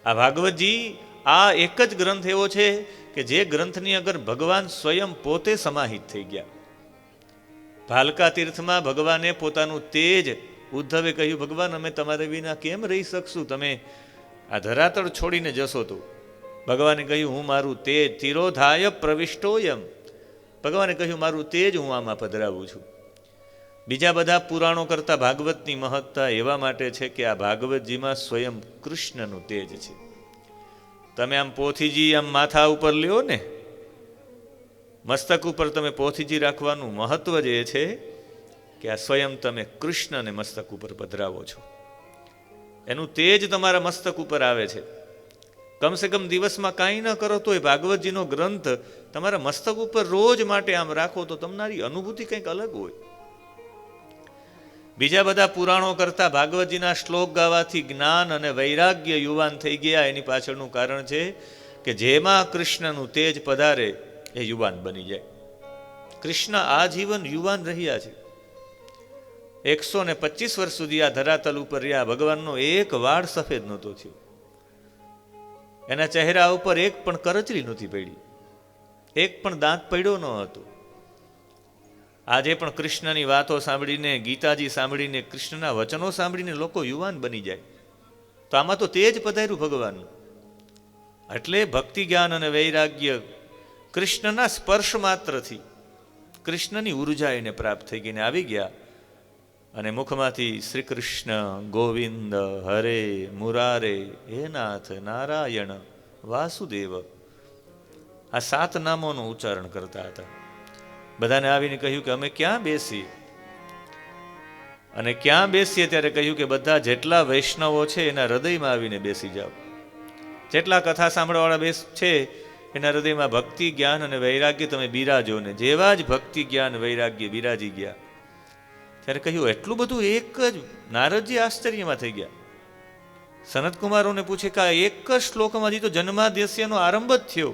આ ભાગવતજી આ એક જ ગ્રંથ એવો છે કે જે ગ્રંથની અગર ભગવાન સ્વયં પોતે સમાહિત થઈ ગયા. ભાલકા તીર્થમાં ભગવાને પોતાનું તેજ, ઉદ્ધવે કહ્યું ભગવાન અમે તમારે વિના કેમ રહી શકશું, તમે આ ધરાતળ છોડીને જશો તો. ભગવાને કહ્યું હું મારું તેજ તિરોધાય પ્રવિષ્ટોયમ, ભગવાને કહ્યું મારું તેજ હું આમાં પધરાવું છું. બીજા બધા પુરાણો કરતાં ભાગવતની મહત્તા એવા માટે છે કે આ ભાગવતજીમાં સ્વયં કૃષ્ણનું તેજ છે. તમે આમ પોથીજી આમ માથા ઉપર લ્યો ને, મસ્તક ઉપર તમે પોથીજી રાખવાનું મહત્વ જ એ છે કે આ સ્વયં તમે કૃષ્ણને મસ્તક ઉપર પધરાવો છો, એનું તેજ તમારા મસ્તક ઉપર આવે છે. કમસે કમ દિવસમાં કાંઈ ન કરો તો એ ભાગવતજીનો ગ્રંથ તમારા મસ્તક ઉપર રોજ માટે આમ રાખો તો તમારી અનુભૂતિ કંઈક અલગ હોય. બીજા બધા પુરાણો કરતાં ભાગવતજીના શ્લોક ગાવાથી જ્ઞાન અને વૈરાગ્ય યુવાન થઈ ગયા. એની પાછળનું કારણ છે કે જેમાં કૃષ્ણનું તેજ પધારે એ યુવાન બની જાય. કૃષ્ણ આજીવન યુવાન રહ્યા છે. 125 વર્ષ સુધી આ ધરાતલ ઉપર રહ્યા. ભગવાનનો એક વાળ સફેદ નહોતો થયો, એના ચહેરા ઉપર એક પણ કરચલી નહોતી પડી, એક પણ દાંત પડ્યો ન હતો. આજે પણ કૃષ્ણની વાતો સાંભળીને, ગીતાજી સાંભળીને, કૃષ્ણના વચનો સાંભળીને લોકો યુવાન બની જાય. તો આમાં તો તેજ પધાર્યું ભગવાનનું. એટલે ભક્તિ, જ્ઞાન અને વૈરાગ્ય કૃષ્ણના સ્પર્શ માત્રથી કૃષ્ણની ઉર્જા એને પ્રાપ્ત થઈ ગઈને આવી ગયા. અને મુખમાંથી શ્રી કૃષ્ણ ગોવિંદ હરે મુરારે હે નાથ નારાયણ વાસુદેવ, આ 7 નામોનું ઉચ્ચારણ કરતા હતા. બધાને આવીને કહ્યું કે અમે ક્યાં બેસીએ, અને ક્યાં બેસીએ ત્યારે કહ્યું કે બધા જેટલા વૈષ્ણવો છે એના હૃદયમાં આવીને બેસી જાઓ. જેટલા કથા સાંભળવાવાળા છે એના હૃદયમાં ભક્તિ, જ્ઞાન અને વૈરાગ્ય તમે બિરાજો. ને જેવા જ ભક્તિ, જ્ઞાન, વૈરાગ્ય બિરાજી ગયા ત્યારે કહ્યું એટલું બધું એક જ. નારદજી આશ્ચર્યમાં થઈ ગયા. સનતકુમારોને પૂછે કે આ એક જ શ્લોકમાં હજી તો જન્માદ્યસ્યનો આરંભ જ થયો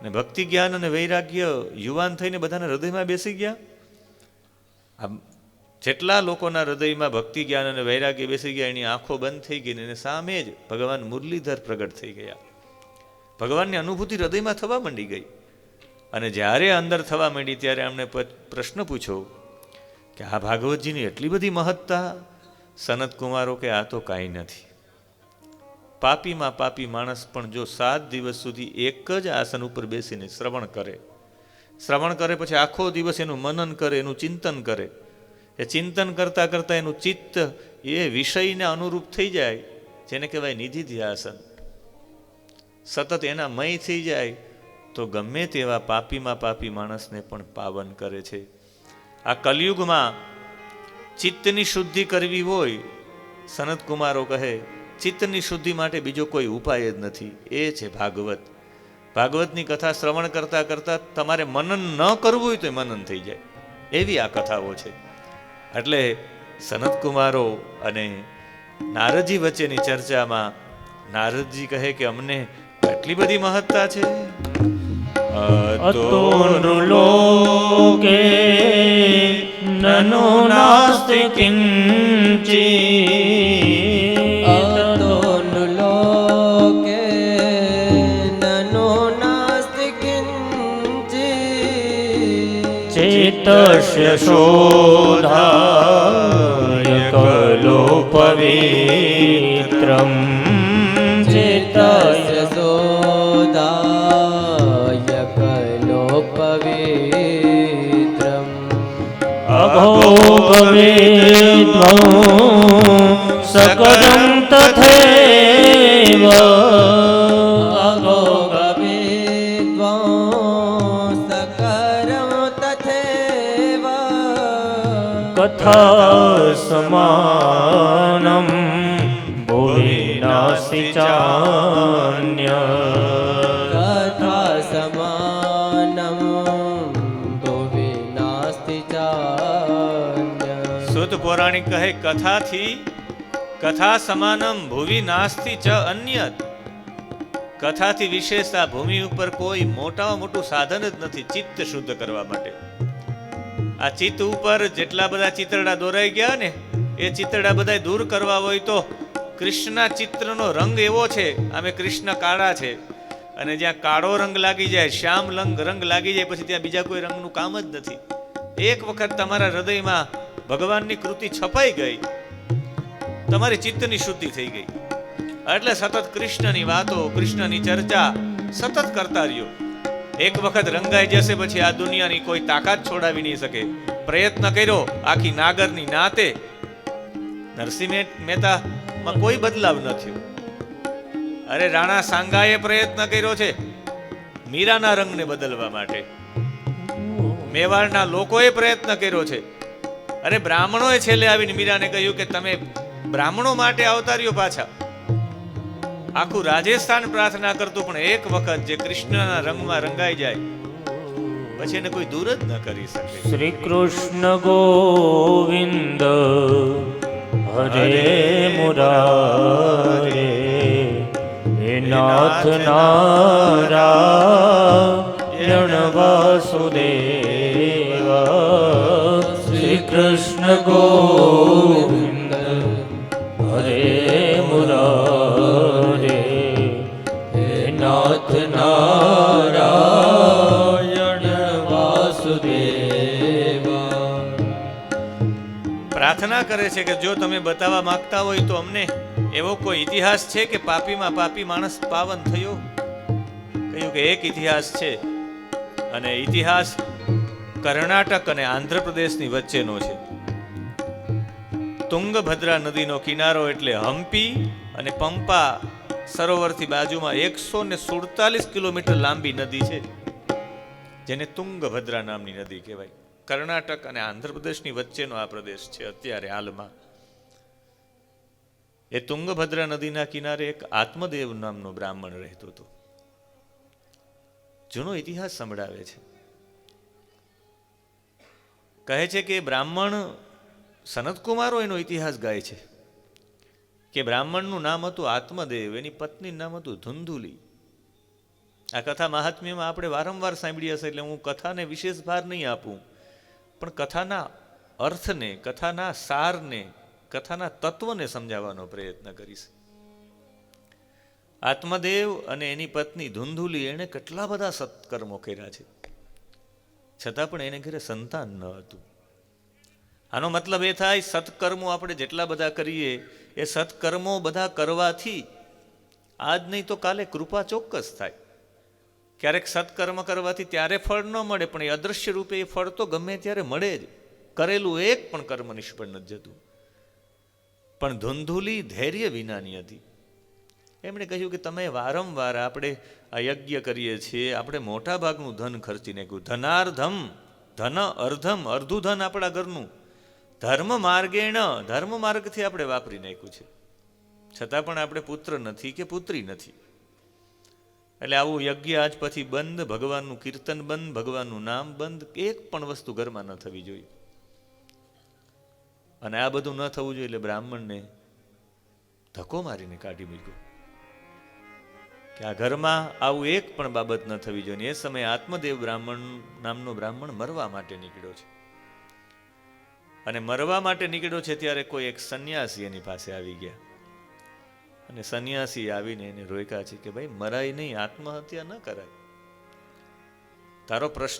ને ભક્તિ, જ્ઞાન અને વૈરાગ્ય યુવાન થઈને બધાના હૃદયમાં બેસી ગયા. આ જેટલા લોકોના હૃદયમાં ભક્તિ, જ્ઞાન અને વૈરાગ્ય બેસી ગયા એની આંખો બંધ થઈ ગઈ ને સામે જ ભગવાન મુરલીધર પ્રગટ થઈ ગયા. ભગવાનની અનુભૂતિ હૃદયમાં થવા માંડી ગઈ. અને જ્યારે અંદર થવા માંડી ત્યારે એમણે પ્રશ્ન પૂછ્યો કે આ ભાગવતજીની એટલી બધી મહત્તા. સનતકુમારો કે આ તો કાંઈ નથી. પાપીમાં પાપી માણસ પણ જો 7 દિવસ સુધી એક જ આસન ઉપર બેસીને શ્રવણ કરે પછી આખો દિવસ એનું મનન કરે, એનું ચિંતન કરે, એ ચિંતન કરતાં કરતાં એનું ચિત્ત એ વિષયને અનુરૂપ થઈ જાય, જેને કહેવાય નિધિ ધ્યાસન, સતત એના મય થઈ જાય તો ગમે તેવા પાપીમાં પાપી માણસને પણ પાવન કરે છે. આ કલિયુગમાં ચિત્તની શુદ્ધિ કરવી હોય, સનતકુમારો કહે ચિત્તની શુદ્ધિ માટે બીજો કોઈ ઉપાય જ નથી, એ છે ભાગવત. ભાગવતની કથા શ્રવણ કરતાં કરતાં તમારે મનન ન કરવું હોય તો મનન થઈ જાય, એવી આ કથાઓ છે. એટલે સનતકુમારો અને નારદજી વચ્ચેની ચર્ચામાં નારદજી કહે કે અમને એટલી બધી મહત્તા છે. અતો નૃલોકે નનો નાસ્તિ કિંચિત, અતો નૃલોકે નનો નાસ્તિ કિંચિત, ચેતસ્ય શોધાય કલો પવિત્રમ, ચેતસ્ય શોધાય કલો પવિત્રમ, અઘોગવેદ્વં સકદં તથૈવ, અઘોગવેદ્વં સકરં તથૈવ, કથા સમાનં ભુવિ નાસ્તિ ચાન્ય, કથા સમાનં ભુવિ નાસ્તિ ચાન્ય. સુત પૌરાણિક કહે કથા સમાનમ ભુવિ નાસ્તિ ચ અન્યત. કથાથી વિશેષ આ ભૂમિ ઉપર કોઈ મોટામાં મોટું સાધન જ નથી ચિત્ત શુદ્ધ કરવા માટે. આ ચિત્ત ઉપર જેટલા બધા ચિતરડા દોરાઈ ગયા ને એ ચિતરડા બધા દૂર કરવા હોય તો કૃષ્ણના ચિત્રનો રંગ એવો છે, આમે કૃષ્ણ કાળા છે, અને જ્યાં કાળો રંગ લાગી જાય, શ્યામ રંગ લાગી જાય, પછી ત્યાં બીજા કોઈ રંગનું કામ જ નથી. એક વખત તમારા હૃદયમાં ભગવાનની કૃતિ છપાઈ ગઈ, તમારી ચિત્તની શુદ્ધિ થઈ ગઈ. એટલે સતત કૃષ્ણની વાતો, કૃષ્ણની ચર્ચા સતત કરતા રહ્યો. એક વખત રંગાઈ જશે પછી આ દુનિયાની કોઈ તાકાત છોડાવી નહીં શકે. પ્રયત્ન કર્યો આખી નાગરની નાતે, નરસિંહ મહેતામાં કોઈ બદલાવ ન થયો. અરે રાણા સાંગાએ પ્રયત્ન કર્યો છે મીરાના રંગને બદલવા માટે, મેવાડના લોકોએ પ્રયત્ન કર્યો છે. અરે બ્રાહ્મણોએ છેલ્લે આવીને મીરાને કહ્યું કે તમે બ્રાહ્મણો માટે આવતા રહ્યો પાછા. આખું રાજસ્થાન પ્રાર્થના કરતું, પણ એક વખત જે કૃષ્ણના રંગમાં રંગાઈ જાય પછી એને કોઈ દૂર જ ન કરી શકે. શ્રી કૃષ્ણ ગોવિંદ હરે મુરારે, હે નાથ નારાયણ વાસુદેવ. શ્રી કૃષ્ણ ગોવિંદ હરે મુરારે, હે નાથ નારાયણ વાસુદેવ. પ્રાર્થના કરે છે કે જો તમે બતાવવા માંગતા હોય તો અમને એવો કોઈ ઇતિહાસ છે કે પાપીમાં પાપી માણસ પાવન થયો? કહ્યું કે એક ઇતિહાસ છે, અને ઇતિહાસ કર્ણાટક અને આંધ્રપ્રદેશની વચ્ચેનો છે. તુંગભદ્રા નદીનો કિનારો એટલે હમ્પી અને પંપા સરોવરથી બાજુમાં 147 કિલોમીટર લાંબી નદી છે, જેને તુંગભદ્રા નામની નદી કહેવાય. કર્ણાટક અને આંધ્રપ્રદેશની વચ્ચેનો આ પ્રદેશ છે અત્યારે હાલમાં. એ તુંગભદ્રા નદીના કિનારે એક આત્મદેવ નામનો બ્રાહ્મણ રહેતો હતો. જૂનો ઇતિહાસ સંભળાવે છે. કહે છે કે બ્રાહ્મણ સનતકુમારો એનો ઇતિહાસ ગાય છે કે બ્રાહ્મણનું નામ હતું આત્મદેવ, એની પત્નીનું નામ હતું ધુંધુલી. આ કથા મહાત્મ્યમાં આપણે વારંવાર સાંભળી હશે, એટલે હું કથાને વિશેષ ભાર નહીં આપું, પણ કથાના અર્થને, કથાના સારને, કથાના તત્વને સમજાવવાનો પ્રયત્ન કરીશ. આત્મદેવ અને એની પત્ની ધુંધુલી એણે કેટલા બધા સત્કર્મો કર્યા છે, છતાં પણ એને ઘરે સંતાન ન હતું. આનો મતલબ એ થાય, સત્કર્મો આપણે જેટલા બધા કરીએ એ સત્કર્મો બધા કરવાથી આજ નહીં તો કાલે કૃપા ચોક્કસ થાય. ક્યારેક સત્કર્મ કરવાથી ત્યારે ફળ ન મળે, પણ એ અદૃશ્ય રૂપે એ ફળ તો ગમે ત્યારે મળે જ. કરેલું એક પણ કર્મ નિષ્ફળ નથી જતું. પણ ધુંધુલી ધૈર્ય વિનાની હતી. એમણે કહ્યું કે તમે વારંવાર આપણે આ યજ્ઞ કરીએ છીએ, આપણે મોટા ભાગનું ધન ખર્ચી નાખ્યું. ધનાર્ધમ, ધન અર્ધમ, અર્ધું ધન આપણા ઘરનું ધર્મ માર્ગેણ, ધર્મ માર્ગથી આપણે વાપરી નાખ્યું છે, છતાં પણ આપણે પુત્ર નથી કે પુત્રી નથી. એટલે આવું યજ્ઞ આજ પછી બંધ, ભગવાનનું કીર્તન બંધ, ભગવાનનું નામ બંધ, એક પણ વસ્તુ ઘરમાં ન થવી જોઈએ. અને આ બધું ન થવું જોઈએ એટલે બ્રાહ્મણને ધક્કો મારીને કાઢી મૂક્યો કે આ ઘરમાં આવું એક પણ બાબત ન થવી જોઈએ. એ સમયે આત્મદેવ બ્રાહ્મણ નામનો બ્રાહ્મણ મરવા માટે નીકળ્યો છે, અને મરવા માટે નીકળ્યો છે ત્યારે કોઈ એક સંન્યાસી એની પાસે આવી ગયા, અને સંન્યાસી આવીને એને રોક્યા છે કે ભાઈ મરાય નહીં, આત્મહત્યા ન કરાય. તારો પ્રશ્ન